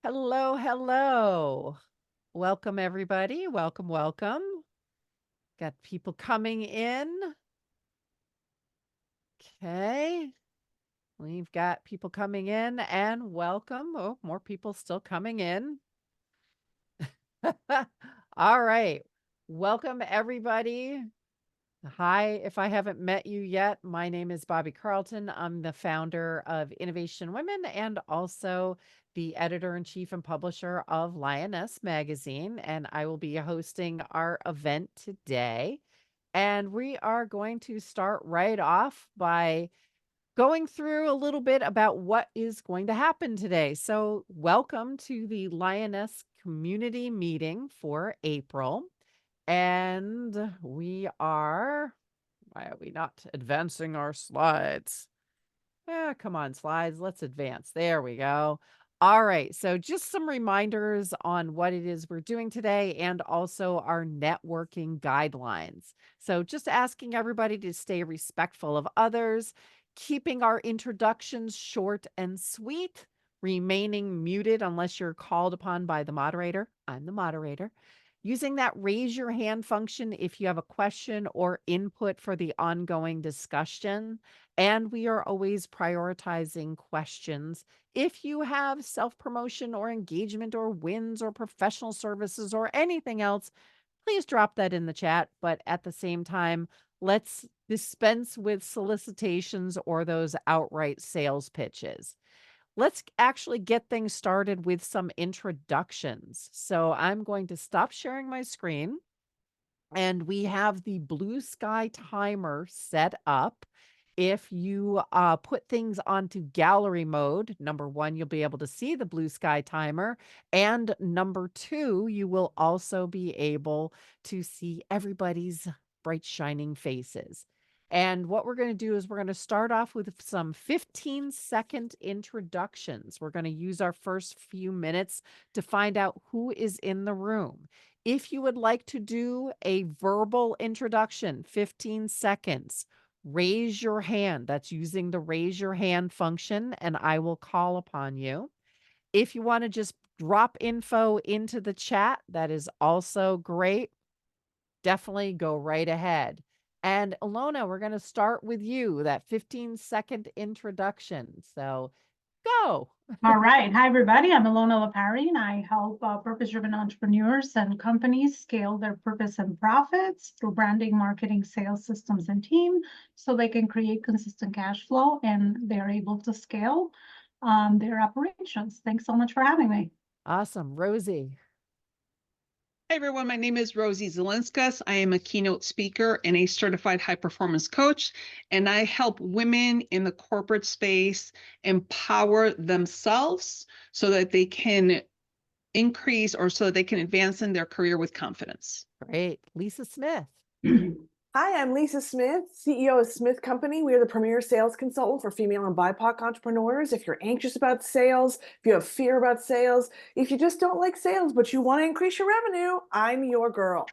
Hello, hello. Welcome, everybody. Welcome, welcome. Got people coming in. Okay. We've got people coming in and welcome. Oh, more people still coming in. All right. Welcome, everybody. Hi, if I haven't met you yet, my name is Bobby Carlton. I'm the founder of Innovation Women and also the editor in chief and publisher of Lioness Magazine. And I will be hosting our event today. And we are going to start right off by going through a little bit about what is going to happen today. So, welcome to the Lioness community meeting for April. And why are we not advancing our slides? Come on, slides. Let's advance. There we go. All right. So, just some reminders on what it is we're doing today and also our networking guidelines. So, just asking everybody to stay respectful of others, keeping our introductions short and sweet, remaining muted unless you're called upon by the moderator. I'm the moderator. Using that raise your hand function if you have a question or input for the ongoing discussion. And we are always prioritizing questions. If you have self promotion or engagement or wins or professional services or anything else, please drop that in the chat. But at the same time, let's dispense with solicitations or those outright sales pitches. Let's actually get things started with some introductions. So I'm going to stop sharing my screen and we have the blue sky timer set up. If you put things onto gallery mode, number one, you'll be able to see the blue sky timer. And number two, you will also be able to see everybody's bright, shining faces. And what we're going to do is we're going to start off with some 15-second introductions. We're going to use our first few minutes to find out who is in the room. If you would like to do a verbal introduction, 15 seconds, raise your hand. That's using the raise your hand function, and I will call upon you. If you want to just drop info into the chat, that is also great. Definitely go right ahead. And Alona, we're going to start with you, that 15-second introduction. So go. All right. Hi, everybody. I'm Ilona Lapari, and I help purpose-driven entrepreneurs and companies scale their purpose and profits through branding, marketing, sales systems, and team so they can create consistent cash flow and they're able to scale their operations. Thanks so much for having me. Awesome. Rosie. Hey everyone, my name is Rosie Zelinskas. I am a keynote speaker and a certified high performance coach, and I help women in the corporate space empower themselves so that they can increase or so that they can advance in their career with confidence. Great. Lisa Smith. Hi, I'm Lisa Smith, CEO of Smith Company. We are the premier sales consultant for female and BIPOC entrepreneurs. If you're anxious about sales, if you have fear about sales, if you just don't like sales, but you want to increase your revenue, I'm your girl.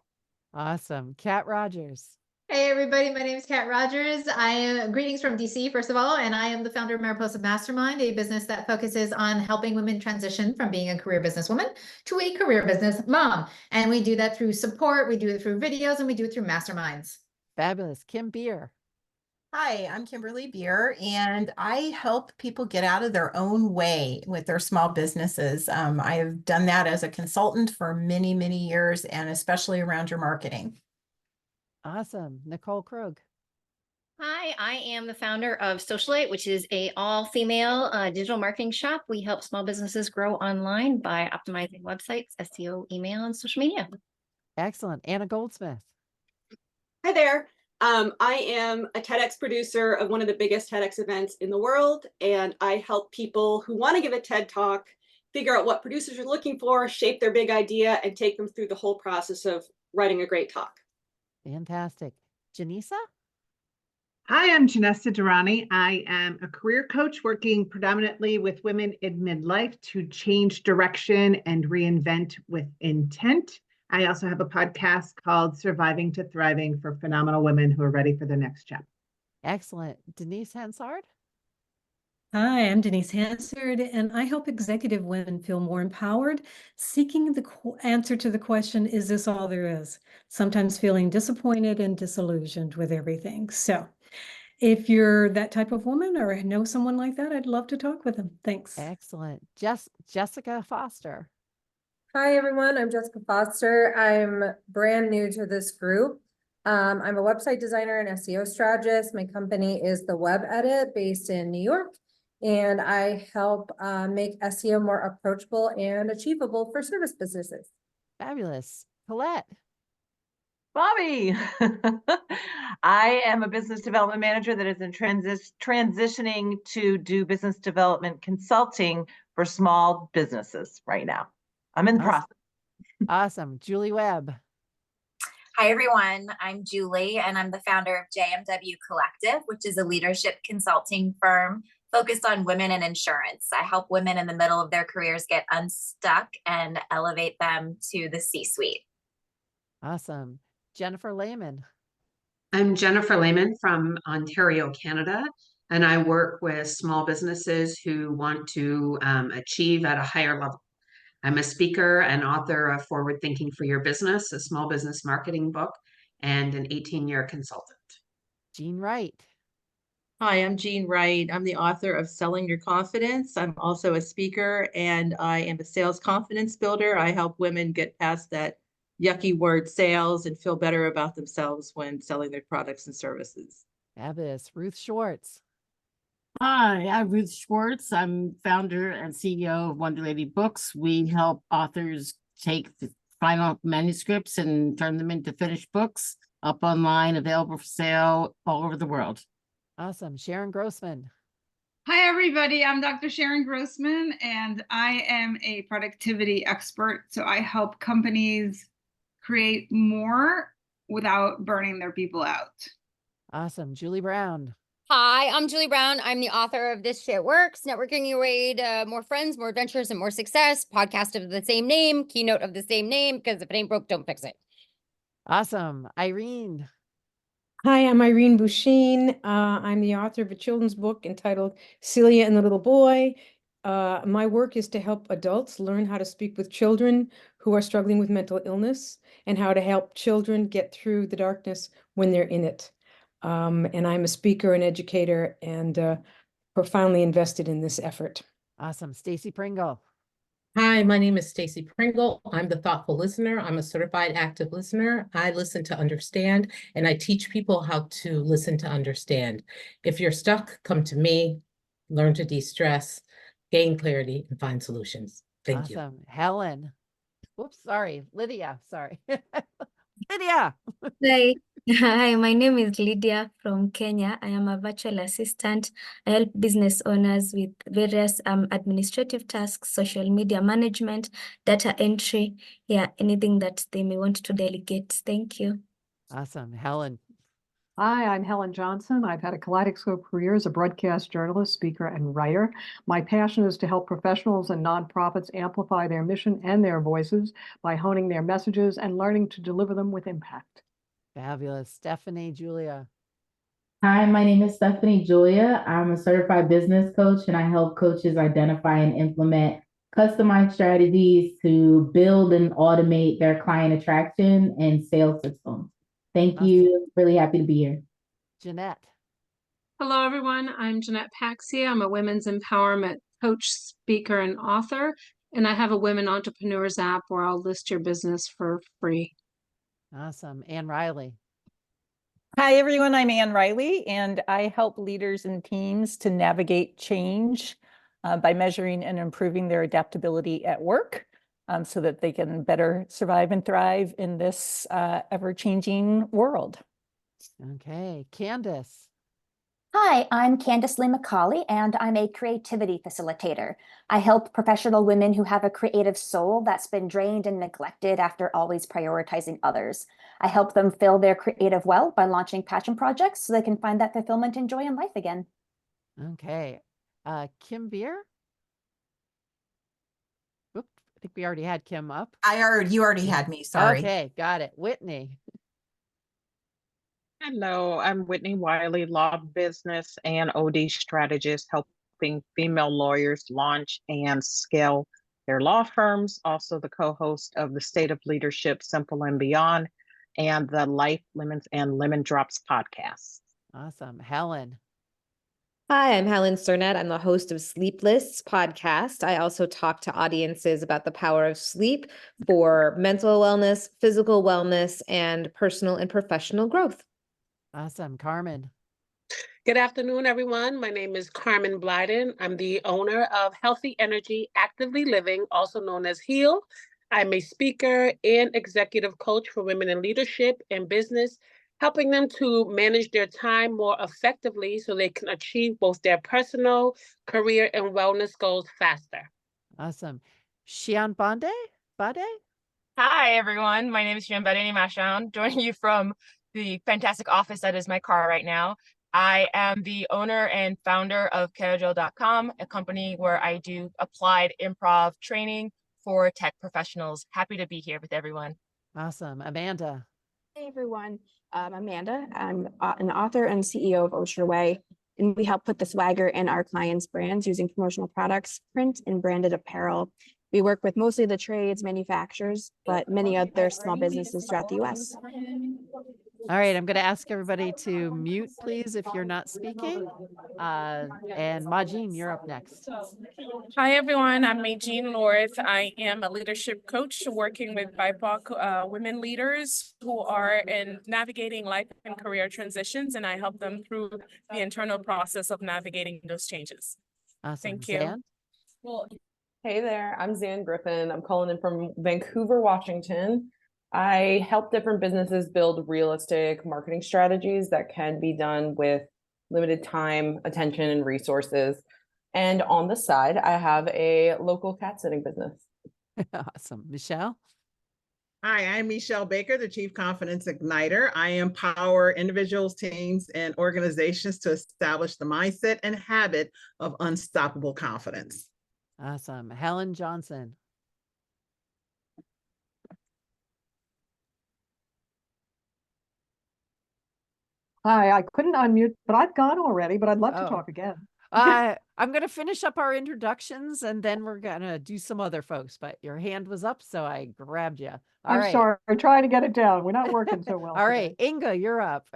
Awesome. Kat Rogers. Hey everybody, my name is Kat Rogers. I am greetings from DC, first of all, and I am the founder of Mariposa Mastermind, a business that focuses on helping women transition from being a career businesswoman to a career business mom. And we do that through support, we do it through videos, and we do it through masterminds. Fabulous. Kim Beer. Hi, I'm Kimberly Beer, and I help people get out of their own way with their small businesses. I have done that as a consultant for many, many years, and especially around your marketing. Awesome. Nicole Krug. Hi, I am the founder of Socialite, which is a all-female digital marketing shop. We help small businesses grow online by optimizing websites, SEO, email, and social media. Excellent. Anna Goldsmith. Hi there. I am a TEDx producer of one of the biggest TEDx events in the world, and I help people who want to give a TED Talk figure out what producers are looking for, shape their big idea, and take them through the whole process of writing a great talk. Fantastic. Janisa? Hi, I'm Janessa Durrani. I am a career coach working predominantly with women in midlife to change direction and reinvent with intent. I also have a podcast called Surviving to Thriving for phenomenal women who are ready for their next chapter. Excellent. Denise Hansard? Hi, I'm Denise Hansard, and I help executive women feel more empowered, seeking the answer to the question, is this all there is? Sometimes feeling disappointed and disillusioned with everything. So if you're that type of woman or know someone like that, I'd love to talk with them. Thanks. Excellent. Jessica Foster. Hi, everyone. I'm Jessica Foster. I'm brand new to this group. I'm a website designer and SEO strategist. My company is The Web Edit based in New York, and I help make SEO more approachable and achievable for service businesses. Fabulous. Colette. Bobby. I am a business development manager that is in transitioning to do business development consulting for small businesses right now. I'm in the process. Awesome. Julie Webb. Hi, everyone. I'm Julie, and I'm the founder of JMW Collective, which is a leadership consulting firm focused on women in insurance. I help women in the middle of their careers get unstuck and elevate them to the C-suite. Awesome. Jennifer Lehman. I'm Jennifer Lehman from Ontario, Canada, and I work with small businesses who want to achieve at a higher level. I'm a speaker and author of Forward Thinking for Your Business, a small business marketing book, and an 18-year consultant. Jean Wright. Hi, I'm Jean Wright. I'm the author of Selling Your Confidence. I'm also a speaker and I am a sales confidence builder. I help women get past that yucky word sales and feel better about themselves when selling their products and services. Fabulous. Ruth Schwartz. Hi, I'm Ruth Schwartz. I'm founder and CEO of Wonder Lady Books. We help authors take the final manuscripts and turn them into finished books up online, available for sale all over the world. Awesome. Sharon Grossman. Hi, everybody. I'm Dr. Sharon Grossman, and I am a productivity expert. So I help companies create more without burning their people out. Awesome. Julie Brown. Hi, I'm Julie Brown. I'm the author of This Shit Works, Networking Your Way to More Friends, More Adventures, and More Success, podcast of the same name, keynote of the same name, because if it ain't broke, don't fix it. Awesome. Irene. Hi, I'm Irene Bouchine. I'm the author of a children's book entitled Celia and the Little Boy. My work is to help adults learn how to speak with children who are struggling with mental illness and how to help children get through the darkness when they're in it. And I'm a speaker and educator and profoundly invested in this effort. Awesome. Stacy Pringle. Hi, my name is Stacy Pringle. I'm the thoughtful listener. I'm a certified active listener. I listen to understand, and I teach people how to listen to understand. If you're stuck, come to me, learn to de-stress, gain clarity, and find solutions. Thank you. Awesome. Helen. Whoops, sorry. Lydia, sorry. Lydia. Hi. Hi, my name is Lydia from Kenya. I am a virtual assistant. I help business owners with various administrative tasks, social media management, data entry, anything that they may want to delegate. Thank you. Awesome. Helen. Hi, I'm Helen Johnson. I've had a kaleidoscope career as a broadcast journalist, speaker, and writer. My passion is to help professionals and nonprofits amplify their mission and their voices by honing their messages and learning to deliver them with impact. Fabulous. Stephanie Julia. Hi, my name is Stephanie Julia. I'm a certified business coach and I help coaches identify and implement customized strategies to build and automate their client attraction and sales systems. Thank you. Really happy to be here. Jeanette. Hello, everyone. I'm Jeanette Paxia. I'm a women's empowerment coach, speaker, and author. And I have a women entrepreneurs app where I'll list your business for free. Awesome. Ann Riley. Hi, everyone. I'm Ann Riley, and I help leaders and teams to navigate change by measuring and improving their adaptability at work so that they can better survive and thrive in this ever-changing world. Okay. Candace. Hi, I'm Candace Lee McCauley, and I'm a creativity facilitator. I help professional women who have a creative soul that's been drained and neglected after always prioritizing others. I help them fill their creative well by launching passion projects so they can find that fulfillment and joy in life again. Okay. Kim Beer. Oop, I think we already had Kim up. You already had me, sorry. Okay, got it. Whitney. Hello, I'm Whitney Wiley, law business and OD strategist, help helping female lawyers launch and scale their law firms. Also the co-host of the State of Leadership, Simple and Beyond, and the Life, Lemons, and Lemon Drops podcast. Awesome. Helen. Hi, I'm Helen Cernett. I'm the host of Sleepless podcast. I also talk to audiences about the power of sleep for mental wellness, physical wellness, and personal and professional growth. Awesome. Carmen. Good afternoon, everyone. My name is Carmen Blyden. I'm the owner of Healthy Energy Actively Living, also known as HEAL. I'm a speaker and executive coach for women in leadership and business, helping them to manage their time more effectively so they can achieve both their personal, career, and wellness goals faster. Awesome. Shian Bade? Hi, everyone. My name is Shian Badeni Mashan, joining you from the fantastic office that is my car right now. I am the owner and founder of Kerajo.com, a company where I do applied improv training for tech professionals. Happy to be here with everyone. Awesome. Amanda. Hey, everyone. I'm Amanda. I'm an author and CEO of Ocean Way, and we help put the swagger in our clients' brands using promotional products, print, and branded apparel. We work with mostly the trades, manufacturers, but many other small businesses throughout the U.S. All right, I'm going to ask everybody to mute, please, if you're not speaking. And Majin, you're up next. Hi, everyone. I'm Majin North. I am a leadership coach working with BIPOC women leaders who are in navigating life and career transitions, and I help them through the internal process of navigating those changes. Awesome. Thank you. Zan? Hey there, I'm Zan Griffin. I'm calling in from Vancouver, Washington. I help different businesses build realistic marketing strategies that can be done with limited time, attention, and resources. And on the side, I have a local cat sitting business. Awesome. Michelle? Hi, I'm Michelle Baker, the Chief Confidence Igniter. I empower individuals, teams, and organizations to establish the mindset and habit of unstoppable confidence. Awesome. Helen Johnson. Hi, I couldn't unmute, but I've gone already, but I'd love to talk again. I'm going to finish up our introductions and then we're going to do some other folks, but your hand was up, so I grabbed you. I'm sorry, trying to get it down. We're not working so well. All right, Inga, you're up.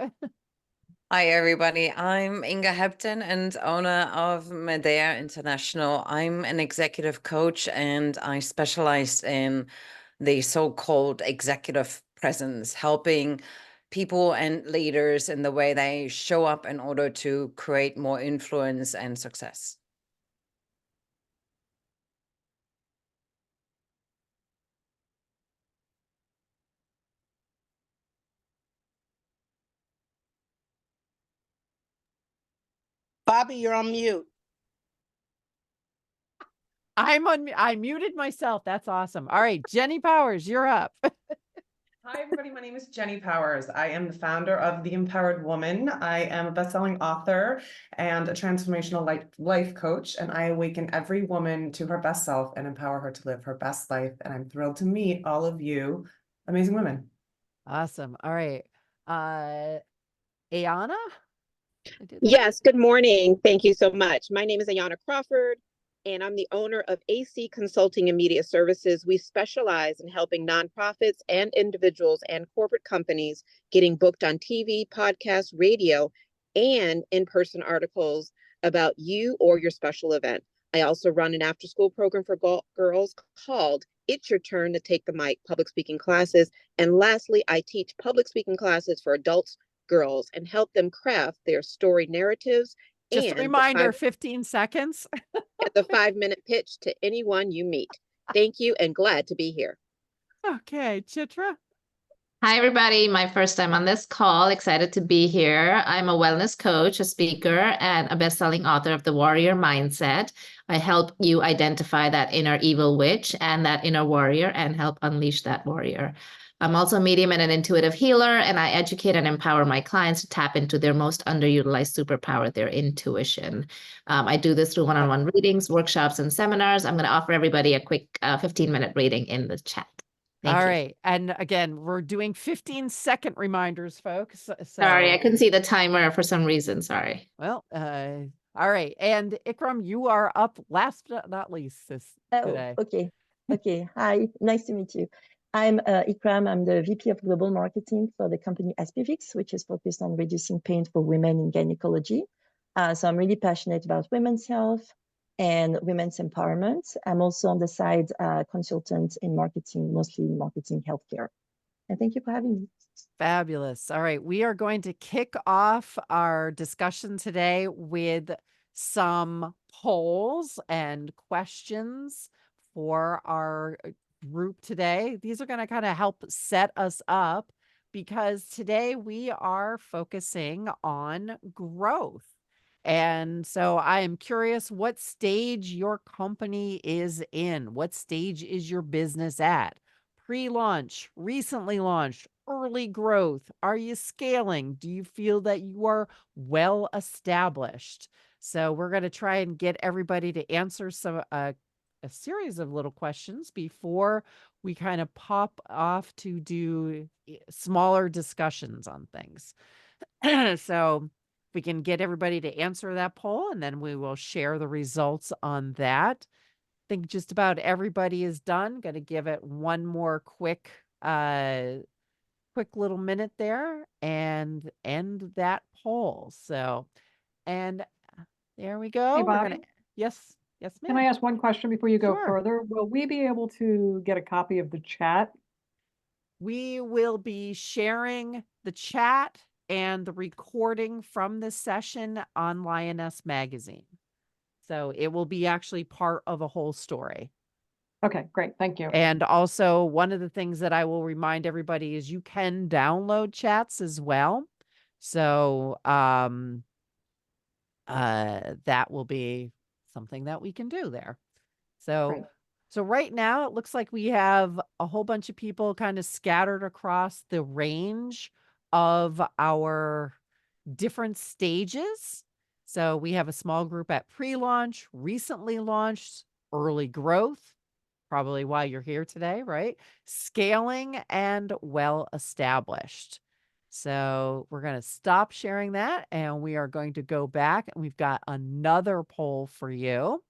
Hi, everybody. I'm Inga Hepton and owner of Medea International. I'm an executive coach and I specialize in the so-called executive presence, helping people and leaders in the way they show up in order to create more influence and success. Bobby, you're on mute. I muted myself. That's awesome. All right, Jenny Powers, you're up. Hi, everybody. My name is Jenny Powers. I am the founder of The Empowered Woman. I am a best-selling author and a transformational life coach, and I awaken every woman to her best self and empower her to live her best life. And I'm thrilled to meet all of you amazing women. Awesome. All right. Ayana? Yes, good morning. Thank you so much. My name is Ayana Crawford, and I'm the owner of AC Consulting and Media Services. We specialize in helping nonprofits and individuals and corporate companies getting booked on TV, podcasts, radio, and in-person articles about you or your special event. I also run an after-school program for girls called It's Your Turn to Take the Mic public speaking classes. And lastly, I teach public speaking classes for adults, girls, and help them craft their story narratives. Just a reminder, 15 seconds. The 5-minute pitch to anyone you meet. Thank you and glad to be here. Okay, Chitra. Hi, everybody. My first time on this call. Excited to be here. I'm a wellness coach, a speaker, and a best-selling author of The Warrior Mindset. I help you identify that inner evil witch and that inner warrior and help unleash that warrior. I'm also a medium and an intuitive healer, and I educate and empower my clients to tap into their most underutilized superpower, their intuition. I do this through one-on-one readings, workshops, and seminars. I'm going to offer everybody a quick 15-minute reading in the chat. Thank All you. right. And again, we're doing 15-second reminders, folks. So, Sorry, I couldn't see the timer for some reason. Sorry. Well, All right. And Ikram, you are up last but not least today. Okay. Okay. Hi, nice to meet you. I'm Ikram. I'm the VP of Global Marketing for the company Aspivix, which is focused on reducing pain for women in gynecology. So I'm really passionate about women's health and women's empowerment. I'm also on the side consultant in marketing, mostly marketing healthcare. And thank you for having me. Fabulous. All right. We are going to kick off our discussion today with some polls and questions for our group today. These are going to kind of help set us up because today we are focusing on growth. And so I am curious what stage your company is in. What stage is your business at? Pre-launch, recently launched, early growth? Are you scaling? Do you feel that you are well established? So we're going to try and get everybody to answer a series of little questions before we kind of pop off to do smaller discussions on things. So we can get everybody to answer that poll, and then we will share the results on that. I think just about everybody is done. Going to give it one more quick little minute there and end that poll. So, and there we go. Hey, We're Bobby, gonna yes, yes, can I ma'am. ask one question before you go Sure. further? Will we be able to get a copy of the chat? We will be sharing the chat and the recording from this session on Lioness Magazine. So it will be actually part of a whole story. Okay, great. Thank you. And also, one of the things that I will remind everybody is you can download chats as well. So that will be something that we can do there. So Great. so right now it looks like we have a whole bunch of people kind of scattered across the range of our different stages. So we have a small group at pre-launch, recently launched, early growth, probably why you're here today, right? Scaling and well established. So we're going to stop sharing that and we are going to go back and we've got another poll for you.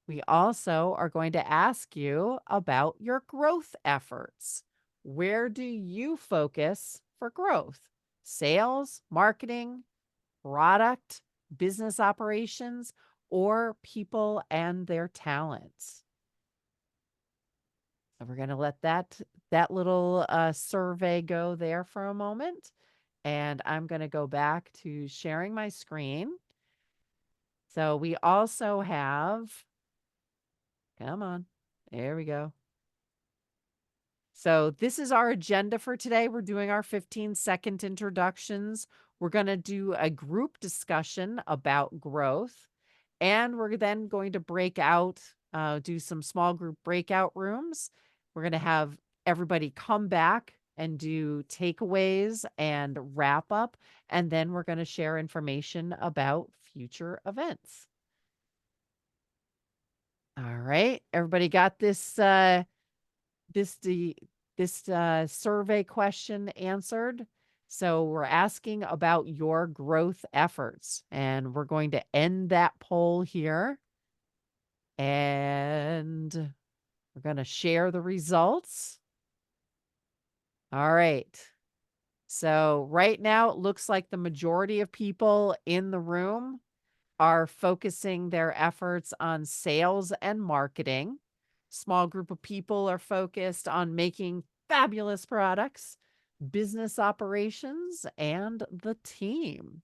We also are going to ask you about your growth efforts. Where do you focus for growth? Sales, marketing, product, business operations, or people and their talents? So we're going to let that little survey go there for a moment. And I'm going to go back to sharing my screen. So we also have, come on, there we go. So this is our agenda for today. We're doing our 15-second introductions. We're going to do a group discussion about growth. And we're then going to break out, do some small group breakout rooms. We're going to have everybody come back and do takeaways and wrap up. And then we're going to share information about future events. All right. Everybody got this survey question answered. So we're asking about your growth efforts, and we're going to end that poll here. And we're going to share the results. All right. So right now it looks like the majority of people in the room are focusing their efforts on sales and marketing. Small group of people are focused on making fabulous products, business operations, and the team.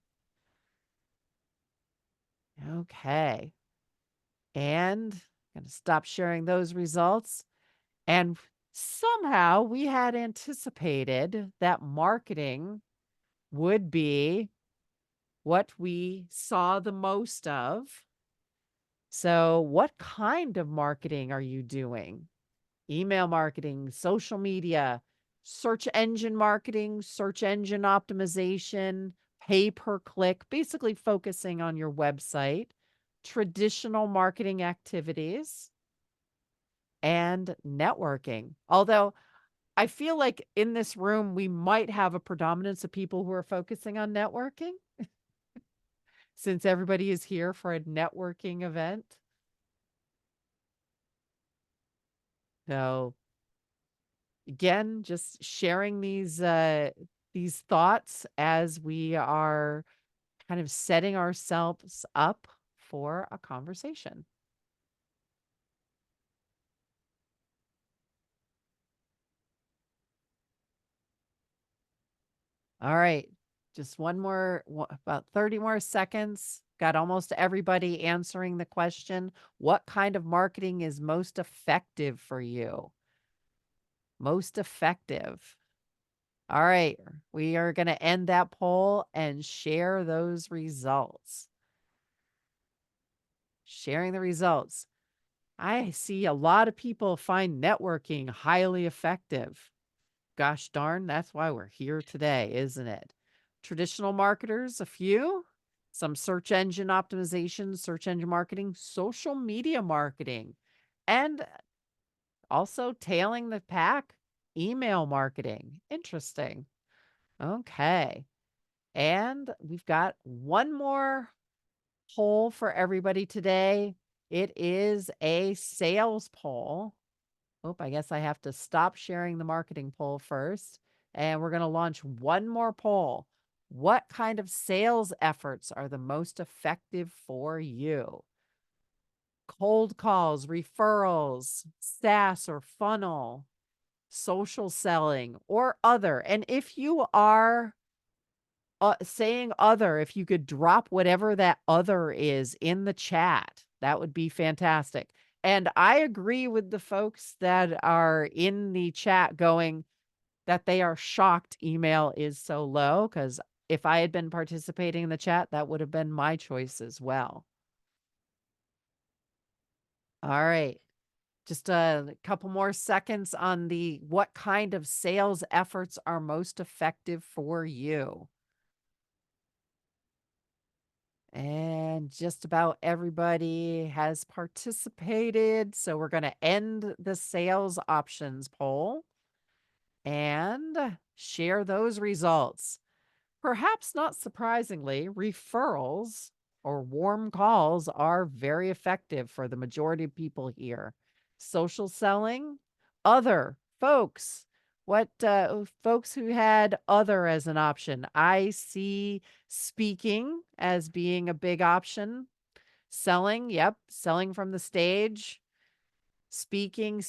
Okay. And I'm going to stop sharing those results. And somehow we had anticipated that marketing would be what we saw the most of. So what kind of marketing are you doing? Email marketing, social media, search engine marketing, search engine optimization, pay per click, basically focusing on your website, traditional marketing activities, and networking. Although I feel like in this room, we might have a predominance of people who are focusing on networking. since everybody is here for a networking event. So again, just sharing these thoughts as we are kind of setting ourselves up for a conversation. All right. Just one more, about 30 more seconds. Got almost everybody answering the question. What kind of marketing is most effective for you? Most effective. All right. We are going to end that poll and share those results. Sharing the results. I see a lot of people find networking highly effective. Gosh darn, that's why we're here today, isn't it? Traditional marketers, a few. Some search engine optimization, search engine marketing, social media marketing, and also tailing the pack, email marketing. Interesting. Okay. And we've got one more poll for everybody today. It is a sales poll. Oh, I guess I have to stop sharing the marketing poll first. And we're going to launch one more poll. What kind of sales efforts are the most effective for you? Cold calls, referrals, SaaS or funnel, social selling, or other. And if you are saying other, if you could drop whatever that other is in the chat, that would be fantastic. And I agree with the folks that are in the chat going that they are shocked email is so low, because if I had been participating in the chat, that would have been my choice as well. All right. Just a couple more seconds on the what kind of sales efforts are most effective for you. And just about everybody has participated. So we're going to end the sales options poll and share those results. Perhaps not surprisingly, referrals or warm calls are very effective for the majority of people here. Social selling, other folks. What folks who had other as an option? I see speaking as being a big option. Selling, yep, selling from the stage. Speaking.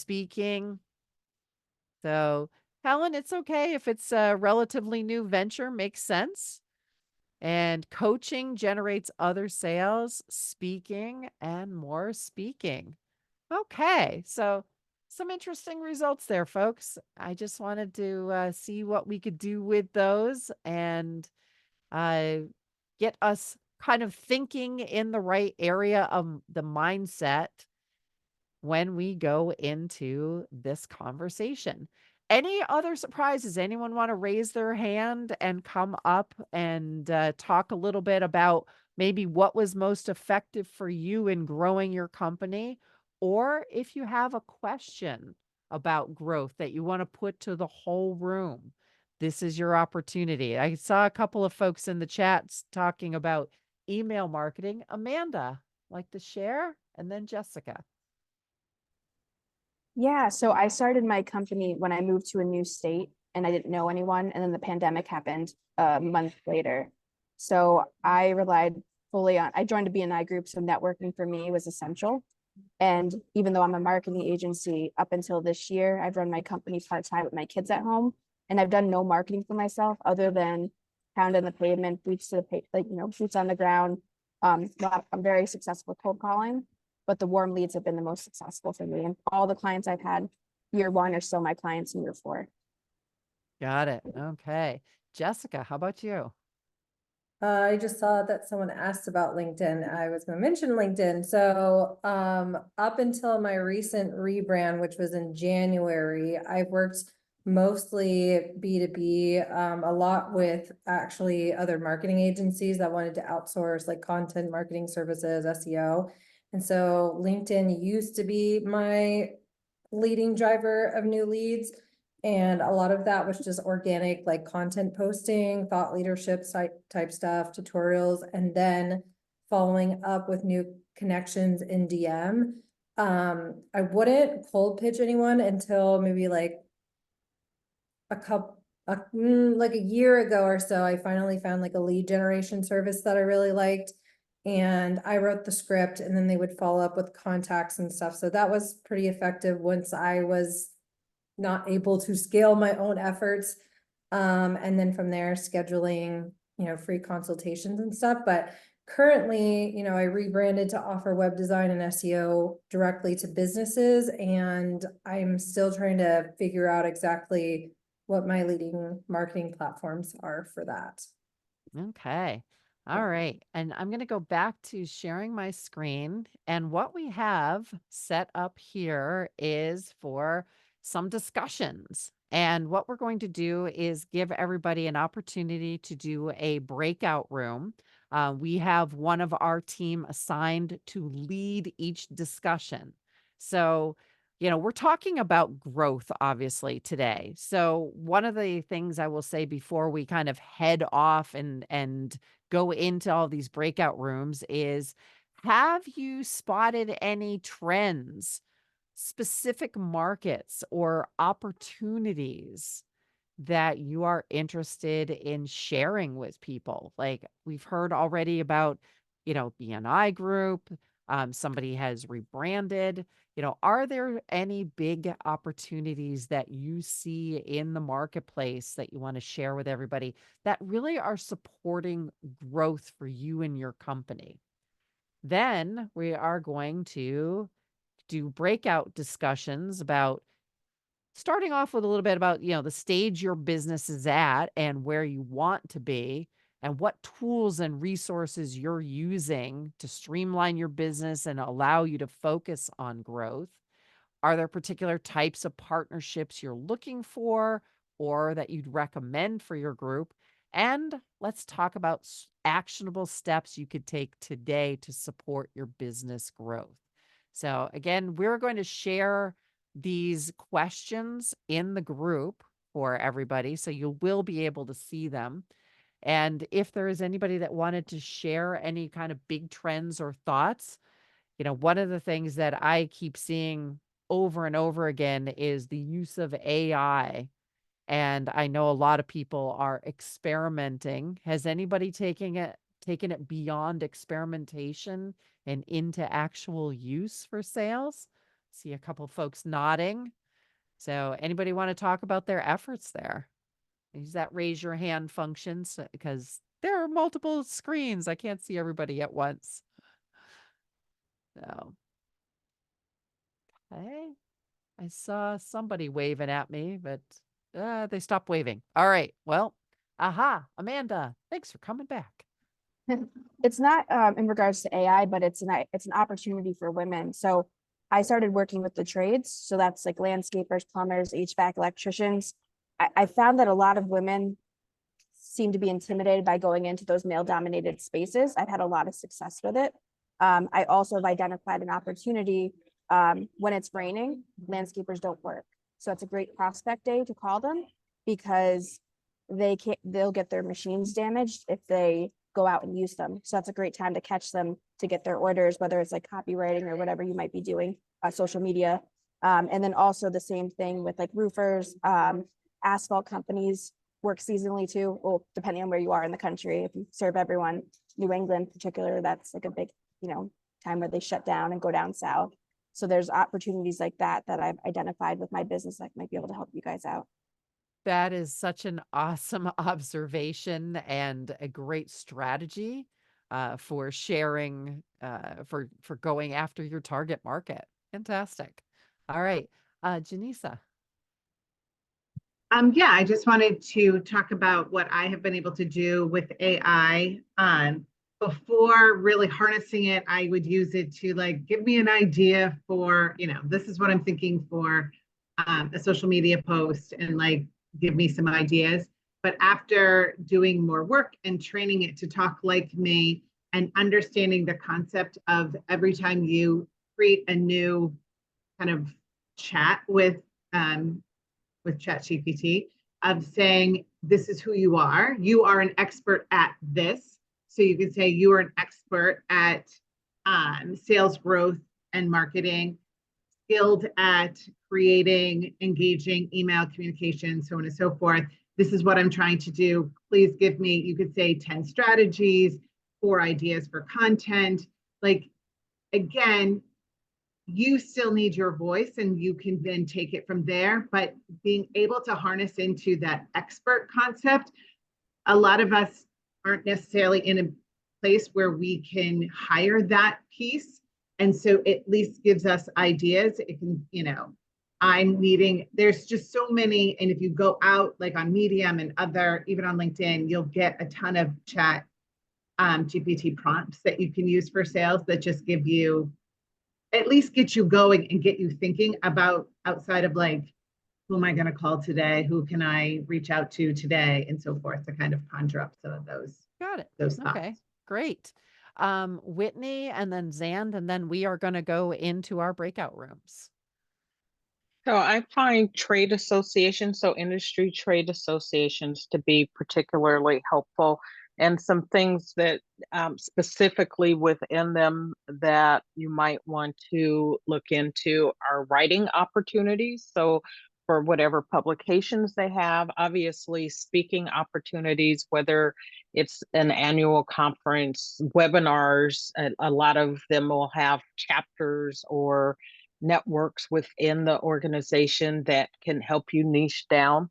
So, Helen, it's okay if it's a relatively new venture, makes sense. And coaching generates other sales, speaking, and more speaking. Okay, so some interesting results there, folks. I just wanted to see what we could do with those and get us kind of thinking in the right area of the mindset when we go into this conversation. Any other surprises? Anyone want to raise their hand and come up and talk a little bit about maybe what was most effective for you in growing your company? Or if you have a question about growth that you want to put to the whole room, this is your opportunity. I saw a couple of folks in the chats talking about email marketing. Amanda, like to share? And then Jessica. Yeah, so I started my company when I moved to a new state and I didn't know anyone, and then the pandemic happened a month later. So I relied fully on, I joined a BNI group, so networking for me was essential. And even though I'm a marketing agency, up until this year, I've run my company part-time with my kids at home, and I've done no marketing for myself other than pound on the pavement, boots to the boots on the ground. I'm very successful cold calling, but the warm leads have been the most successful for me. And all the clients I've had year one are still my clients in year 4. Got it. Okay. Jessica, how about you? I just saw that someone asked about LinkedIn. I was going to mention LinkedIn. So up until my recent rebrand, which was in January, I've worked mostly B2B, a lot with actually other marketing agencies that wanted to outsource like content marketing services, SEO. And so LinkedIn used to be my leading driver of new leads. And a lot of that was just organic, like content posting, thought leadership type stuff, tutorials. And then following up with new connections in DM. I wouldn't cold pitch anyone until maybe like like a year ago or so. I finally found like a lead generation service that I really liked. And I wrote the script and then they would follow up with contacts and stuff. So that was pretty effective once I was not able to scale my own efforts. And then from there, scheduling, free consultations and stuff. But currently, I rebranded to offer web design and SEO directly to businesses. And I'm still trying to figure out exactly what my leading marketing platforms are for that. Okay. All right. And I'm going to go back to sharing my screen. And what we have set up here is for some discussions. And what we're going to do is give everybody an opportunity to do a breakout room. We have one of our team assigned to lead each discussion. So, we're talking about growth, obviously, today. So one of the things I will say before we kind of head off and go into all these breakout rooms is, have you spotted any trends, specific markets or opportunities that you are interested in sharing with people? Like we've heard already about, BNI Group, somebody has rebranded. Are there any big opportunities that you see in the marketplace that you want to share with everybody that really are supporting growth for you and your company? Then we are going to do breakout discussions about starting off with a little bit about, the stage your business is at and where you want to be and what tools and resources you're using to streamline your business and allow you to focus on growth. Are there particular types of partnerships you're looking for or that you'd recommend for your group? And let's talk about actionable steps you could take today to support your business growth. So again, we're going to share these questions in the group for everybody, so you will be able to see them. And if there is anybody that wanted to share any kind of big trends or thoughts, one of the things that I keep seeing over and over again is the use of AI. And I know a lot of people are experimenting. Has anybody taken it beyond experimentation and into actual use for sales? See a couple folks nodding. So anybody want to talk about their efforts there? Use that raise your hand function because there are multiple screens. I can't see everybody at once. So, okay. I saw somebody waving at me, but they stopped waving. All right. Well, aha, Amanda, thanks for coming back. It's not in regards to AI, but it's an opportunity for women. So I started working with the trades. So that's like landscapers, plumbers, HVAC, electricians. I found that a lot of women seem to be intimidated by going into those male-dominated spaces. I've had a lot of success with it. I also have identified an opportunity when it's raining, landscapers don't work. So it's a great prospect day to call them because they'll get their machines damaged if they go out and use them. So that's a great time to catch them to get their orders, whether it's like copywriting or whatever you might be doing, social media. And then also the same thing with like roofers, asphalt companies work seasonally too. Well, depending on where you are in the country, if you serve everyone, New England in particular, that's like a big, time where they shut down and go down south. So there's opportunities like that I've identified with my business that might be able to help you guys out. That is such an awesome observation and a great strategy for sharing, for going after your target market. Fantastic. All right, Janisa. Yeah, I just wanted to talk about what I have been able to do with AI. Before really harnessing it, I would use it to like give me an idea for, this is what I'm thinking for a social media post and like give me some ideas. But after doing more work and training it to talk like me and understanding the concept of every time you create a new kind of chat with ChatGPT, of saying, this is who you are an expert at this. So you could say you are an expert at sales growth and marketing, skilled at creating engaging email communication, so on and so forth. This is what I'm trying to do. Please give me, you could say 10 strategies, 4 ideas for content. Like, again, you still need your voice and you can then take it from there. But being able to harness into that expert concept, a lot of us aren't necessarily in a place where we can hire that piece. And so it at least gives us ideas. It can, I'm needing, there's just so many. And if you go out like on Medium and other, even on LinkedIn, you'll get a ton of chat GPT prompts that you can use for sales that just give you, at least get you going and get you thinking about outside of like, who am I going to call today? Who can I reach out to today? And so forth to kind of conjure up some of those. Got it. Those thoughts. Okay, great. Whitney and then Zand, and then we are going to go into our breakout rooms. So I find trade associations, so industry trade associations, to be particularly helpful, and some things that specifically within them that you might want to look into are writing opportunities. So for whatever publications they have, obviously speaking opportunities, whether it's an annual conference, webinars, a lot of them will have chapters or networks within the organization that can help you niche down.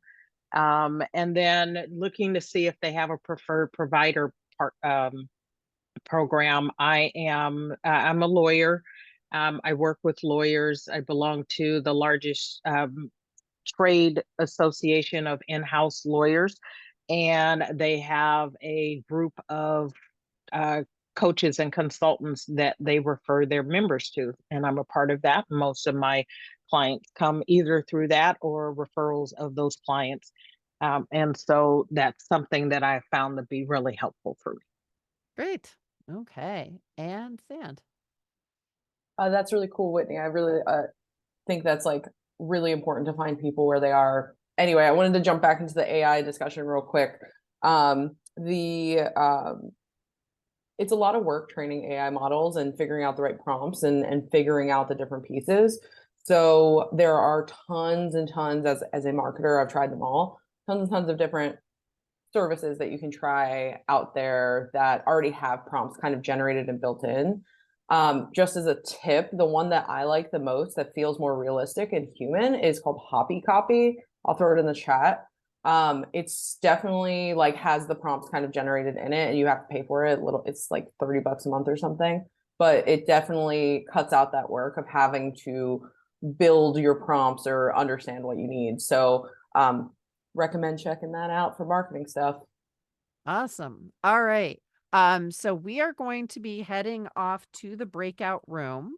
And then looking to see if they have a preferred provider program. I'm a lawyer. I work with lawyers. I belong to the largest trade association of in-house lawyers, and they have a group of coaches and consultants that they refer their members to, and I'm a part of that. Most of my clients come either through that or referrals of those clients, and so that's something that I found to be really helpful for me. Great. Okay. And Zand. That's really cool, Whitney. I really think that's like really important to find people where they are. Anyway, I wanted to jump back into the AI discussion real quick. It's a lot of work training AI models and figuring out the right prompts and figuring out the different pieces. So there are tons and tons, as a marketer, I've tried them all, tons and tons of different services that you can try out there that already have prompts kind of generated and built in. Just as a tip, the one that I like the most that feels more realistic and human is called Hoppy Copy. I'll throw it in the chat. It's definitely like has the prompts kind of generated in it, and you have to pay for it. It's like $30 a month or something, but it definitely cuts out that work of having to build your prompts or understand what you need. So recommend checking that out for marketing stuff. Awesome. All right. So we are going to be heading off to the breakout room.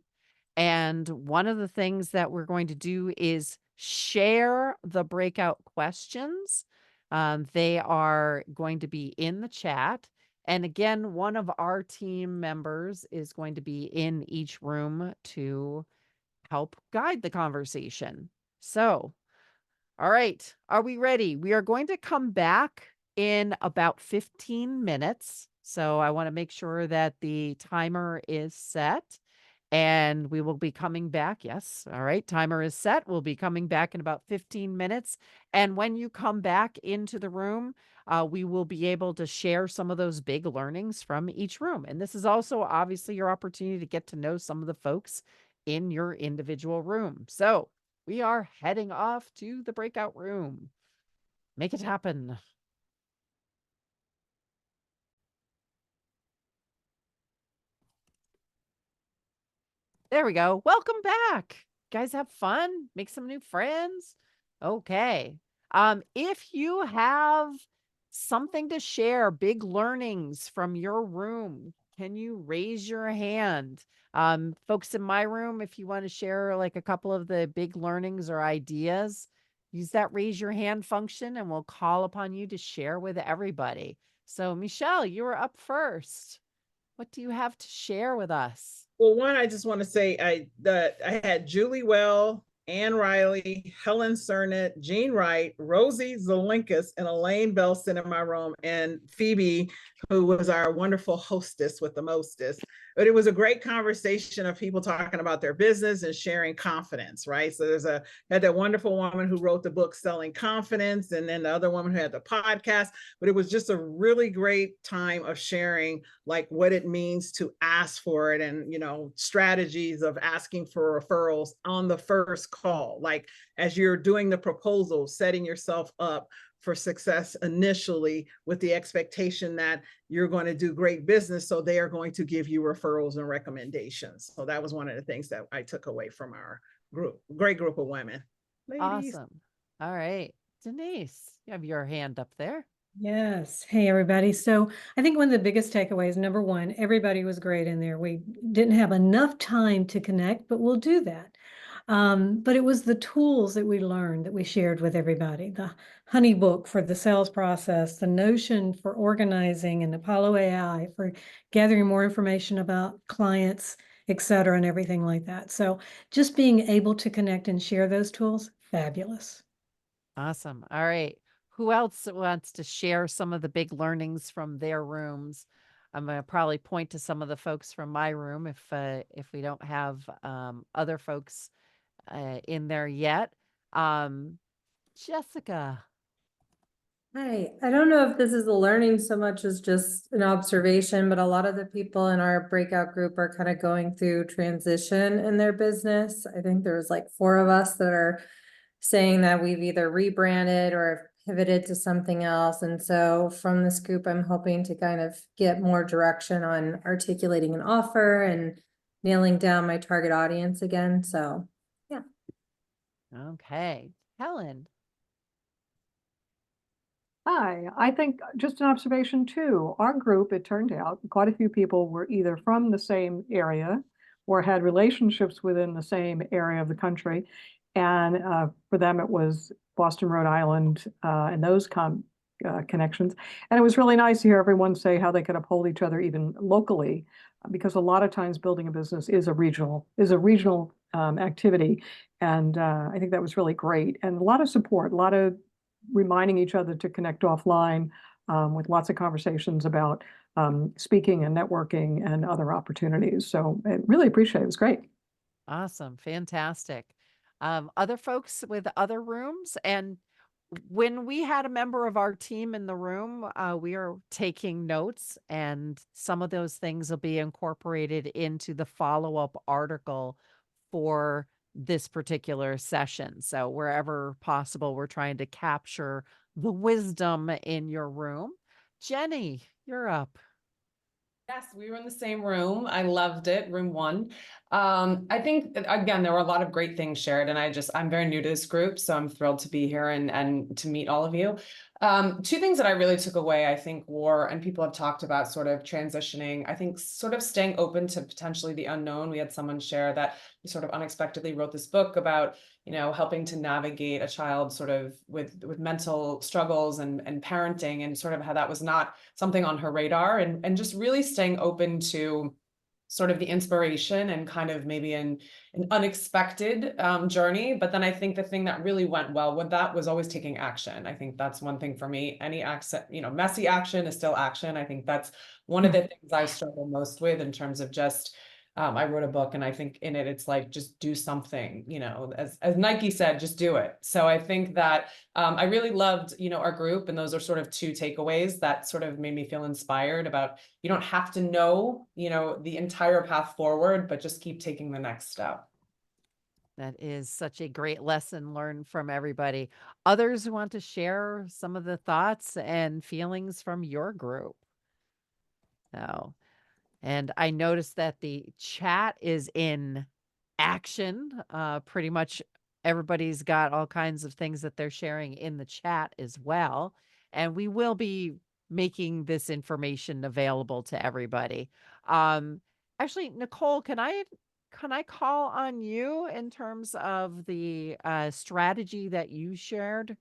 And one of the things that we're going to do is share the breakout questions. They are going to be in the chat. And again, one of our team members is going to be in each room to help guide the conversation. So, all right, are we ready? We are going to come back in about 15 minutes. So I want to make sure that the timer is set. And we will be coming back. Yes. All right. Timer is set. We'll be coming back in about 15 minutes. And when you come back into the room, we will be able to share some of those big learnings from each room. And this is also obviously your opportunity to get to know some of the folks in your individual room. So we are heading off to the breakout room. Make it happen. There we go. Welcome back. Guys, have fun. Make some new friends. Okay. If you have something to share, big learnings from your room, can you raise your hand? Folks in my room, if you want to share like a couple of the big learnings or ideas, use that raise your hand function and we'll call upon you to share with everybody. So Michelle, you were up first. What do you have to share with us? Well, one, I just want to say I had Julie Well, Ann Riley, Helen Cernett, Jean Wright, Rosie Zelinkas, and Elaine Belson in my room, and Phoebe, who was our wonderful hostess with the mostest. But it was a great conversation of people talking about their business and sharing confidence, right? So had that wonderful woman who wrote the book Selling Confidence, and then the other woman who had the podcast. But it was just a really great time of sharing like what it means to ask for it, and strategies of asking for referrals on the first call, like as you're doing the proposal, setting yourself up for success initially with the expectation that you're going to do great business. So they are going to give you referrals and recommendations. So that was one of the things that I took away from our group. Great group of women. Ladies. Awesome. All right. Denise, you have your hand up there. Yes. Hey, everybody. So I think one of the biggest takeaways, number one, everybody was great in there. We didn't have enough time to connect, but we'll do that. But it was the tools that we learned that we shared with everybody. The honey book for the sales process, the Notion for organizing, and Apollo AI for gathering more information about clients, et cetera, and everything like that. So just being able to connect and share those tools, fabulous. Awesome. All right. Who else wants to share some of the big learnings from their rooms? I'm going to probably point to some of the folks from my room if we don't have other folks in there yet. Jessica. Hi, I don't know if this is a learning so much as just an observation, but a lot of the people in our breakout group are kind of going through transition in their business. I think there's like 4 of us that are saying that we've either rebranded or pivoted to something else. And so from this group, I'm hoping to kind of get more direction on articulating an offer and nailing down my target audience again. So yeah. Okay. Helen. Hi, I think just an observation too. Our group, it turned out, quite a few people were either from the same area or had relationships within the same area of the country. And for them, it was Boston, Rhode Island, and those connections. And it was really nice to hear everyone say how they could uphold each other even locally, because a lot of times building a business is a regional activity. And I think that was really great. And a lot of support, a lot of reminding each other to connect offline, with lots of conversations about speaking and networking and other opportunities. So I really appreciate it. It was great. Awesome. Fantastic. Other folks with other rooms. And when we had a member of our team in the room, we are taking notes, and some of those things will be incorporated into the follow-up article for this particular session. So wherever possible, we're trying to capture the wisdom in your room. Jenny, you're up. Yes, we were in the same room. I loved it, room 1. I think, again, there were a lot of great things shared, and I'm very new to this group, so I'm thrilled to be here and to meet all of you. 2 things that I really took away, I think, were, and people have talked about sort of transitioning, I think sort of staying open to potentially the unknown. We had someone share that he sort of unexpectedly wrote this book about, helping to navigate a child sort of with mental struggles and parenting, and sort of how that was not something on her radar, and just really staying open to sort of the inspiration and kind of maybe an unexpected journey. But then I think the thing that really went well with that was always taking action. I think that's one thing for me. Any action, messy action is still action. I think that's one of the things I struggle most with in terms of just, I wrote a book, and I think in it, it's like, just do something, as Nike said, just do it. So I think that I really loved, our group, and those are sort of 2 takeaways that sort of made me feel inspired about, you don't have to know, the entire path forward, but just keep taking the next step. That is such a great lesson learned from everybody. Others who want to share some of the thoughts and feelings from your group. So, and I noticed that the chat is in action. Pretty much everybody's got all kinds of things that they're sharing in the chat as well. And we will be making this information available to everybody. Actually, Nicole, can I call on you in terms of the strategy that you shared?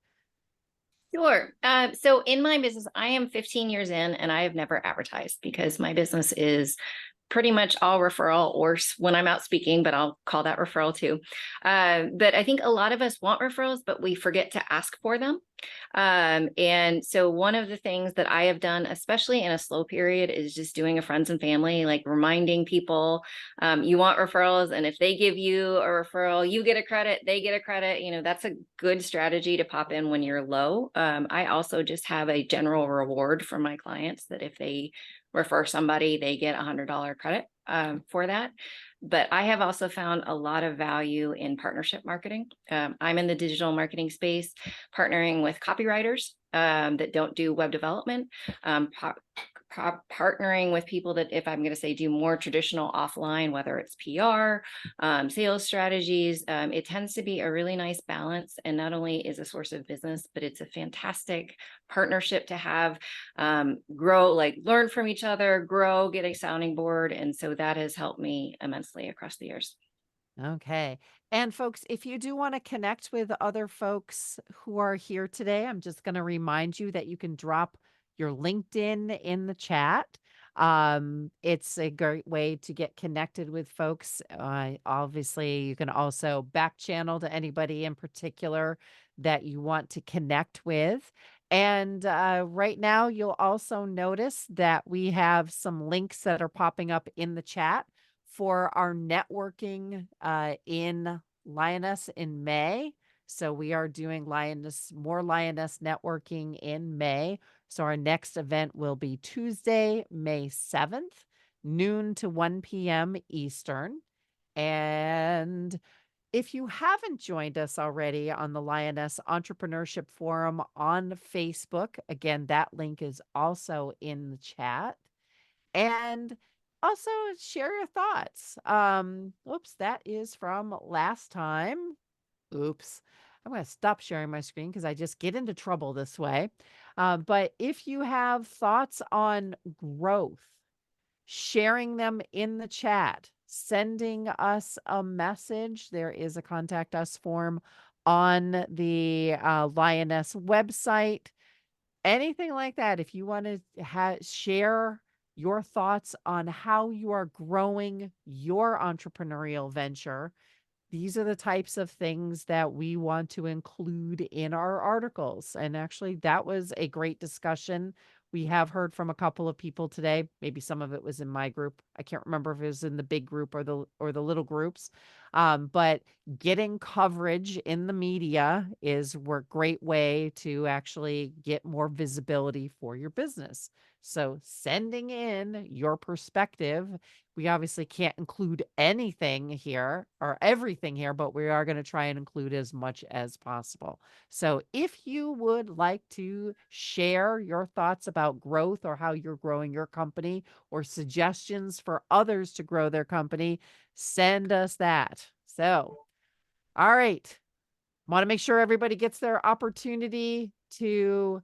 Sure. So in my business, I am 15 years in, and I have never advertised because my business is pretty much all referral, or when I'm out speaking, but I'll call that referral too. But I think a lot of us want referrals, but we forget to ask for them. And so one of the things that I have done, especially in a slow period, is just doing a friends and family, like reminding people, you want referrals, and if they give you a referral, you get a credit, they get a credit. That's a good strategy to pop in when you're low. I also just have a general reward for my clients that if they refer somebody, they get $100 credit for that. But I have also found a lot of value in partnership marketing. I'm in the digital marketing space, partnering with copywriters that don't do web development, partnering with people that, if I'm going to say, do more traditional offline, whether it's PR, sales strategies, it tends to be a really nice balance. And not only is a source of business, but it's a fantastic partnership to have, grow, like learn from each other, grow, get a sounding board. And so that has helped me immensely across the years. Okay. And folks, if you do want to connect with other folks who are here today, I'm just going to remind you that you can drop your LinkedIn in the chat. It's a great way to get connected with folks. Obviously, you can also back channel to anybody in particular that you want to connect with. And right now, you'll also notice that we have some links that are popping up in the chat for our networking in Lioness in May. So we are doing more Lioness networking in May. So our next event will be Tuesday, May 7th, noon to 1 p.m. Eastern. And if you haven't joined us already on the Lioness Entrepreneurship Forum on Facebook, again, that link is also in the chat. And also share your thoughts. Oops, that is from last time. Oops. I'm going to stop sharing my screen because I just get into trouble this way. But if you have thoughts on growth, sharing them in the chat, sending us a message. There is a contact us form on the Lioness website. Anything like that, if you want to share your thoughts on how you are growing your entrepreneurial venture, these are the types of things that we want to include in our articles. And actually, that was a great discussion. We have heard from a couple of people today. Maybe some of it was in my group. I can't remember if it was in the big group or the little groups. But getting coverage in the media is a great way to actually get more visibility for your business. So sending in your perspective. We obviously can't include anything here or everything here, but we are going to try and include as much as possible. So if you would like to share your thoughts about growth or how you're growing your company or suggestions for others to grow their company, send us that. So, all right. Want to make sure everybody gets their opportunity to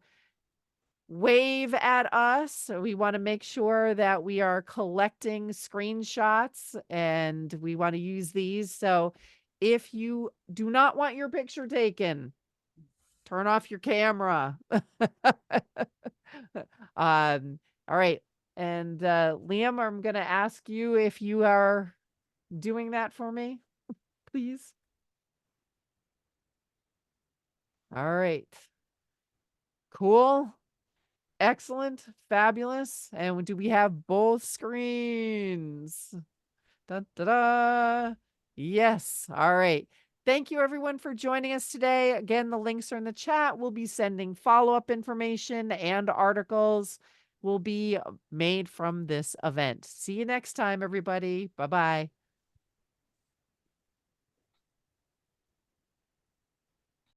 wave at us. So we want to make sure that we are collecting screenshots and we want to use these. So if you do not want your picture taken, turn off your camera. All right. And Liam, I'm going to ask you if you are doing that for me, please. All right. Cool. Excellent, fabulous. And do we have both screens? Da, da, da. Yes. All right. Thank you, everyone, for joining us today. Again, the links are in the chat. We'll be sending follow-up information and articles will be made from this event. See you next time, everybody. Bye-bye.